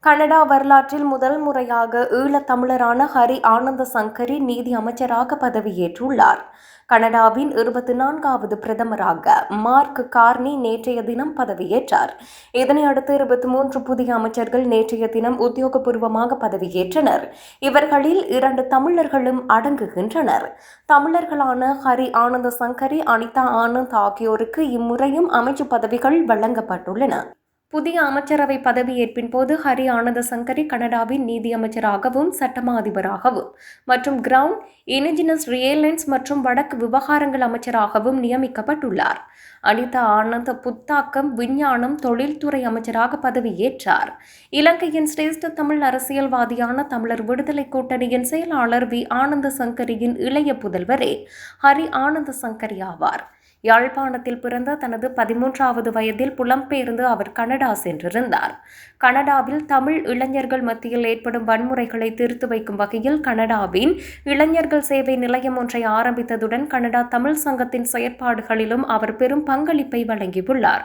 Canada வரலாற்றில் முதல் முறையாக ஈழத்தமிழரான ஹரி ஆனந்த சங்கரி நீதி அமைச்சராக பதவியேற்றுள்ளார். கனடாவின் 24வது பிரதமராக மார்க் கார்னி நேற்றைய தினம் பதவியேற்றார். இதனையடுத்து 23 புதிய அமைச்சர்கள் நேற்றைய தினம் உத்தியோகபூர்வமாக பதவியேற்றனர். இவர்களில் 2 தமிழர்களும் அடங்குகின்றனர். தமிழர்களான ஹரி ஆனந்த சங்கரி, அனிதா ஆனந்த் ஆகியோருக்கு இம்முறையும் அமைச்சு பதவிகள் வழங்கப்பட்டுள்ளன. புதிய அமைச்சரவை பதவியேற்பின் போது ஹரி ஆனந்த சங்கரி கனடாவின் நீதி அமைச்சராகவும் சட்டமா அதிபராகவும் மற்றும் கிரவுண்ட் இண்டிஜினஸ் ரியலைன்ஸ் மற்றும் வடக்கு விவகாரங்கள் அமைச்சராகவும் நியமிக்கப்பட்டுள்ளார். அனிதா ஆனந்த் புத்தாக்கம், விஞ்ஞானம், தொழில்துறை அமைச்சராக பதவியேற்றார். இலங்கையின் சிரேஷ்ட தமிழ் அரசியல்வாதியான தமிழர் விடுதலை கூட்டணியின் செயலாளர் வி ஆனந்த சங்கரியின் இளைய புதல்வரே ஹரி ஆனந்த சங்கரி ஆவார். யாழ்ப்பாணத்தில் பிறந்த தனது 13வது வயதில் புலம்பெயர்ந்து அவர் கனடா சென்றிருந்தார். கனடாவில் தமிழ் இளைஞர்கள் மத்தியில் ஏற்படும் வன்முறைகளை தீர்த்து வைக்கும் வகையில் கனடாவின் இளைஞர்கள் சேவை நிலையம் ஒன்றை ஆரம்பித்ததுடன் கனடா தமிழ் சங்கத்தின் செயற்பாடுகளிலும் அவர் பெரும் பங்களிப்பை வழங்கியுள்ளார்.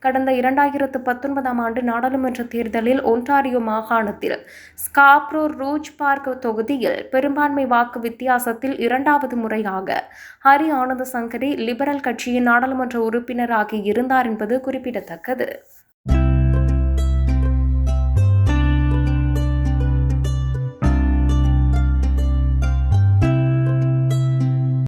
கடந்த 2019ஆம் ஆண்டு நாடாளுமன்ற தேர்தலில் ஒன்டாரியோ மாகாணத்தில் ஸ்காப்ரோ ரூஜ் பார்க் தொகுதியில் பெரும்பான்மை வாக்கு வித்தியாசத்தில் 2வது முறையாக ஹரி ஆனந்த சங்கரி லிபரல் கட்சியின் நாடாளுமன்ற உறுப்பினராகி இருந்தார் என்பது குறிப்பிடத்தக்கது.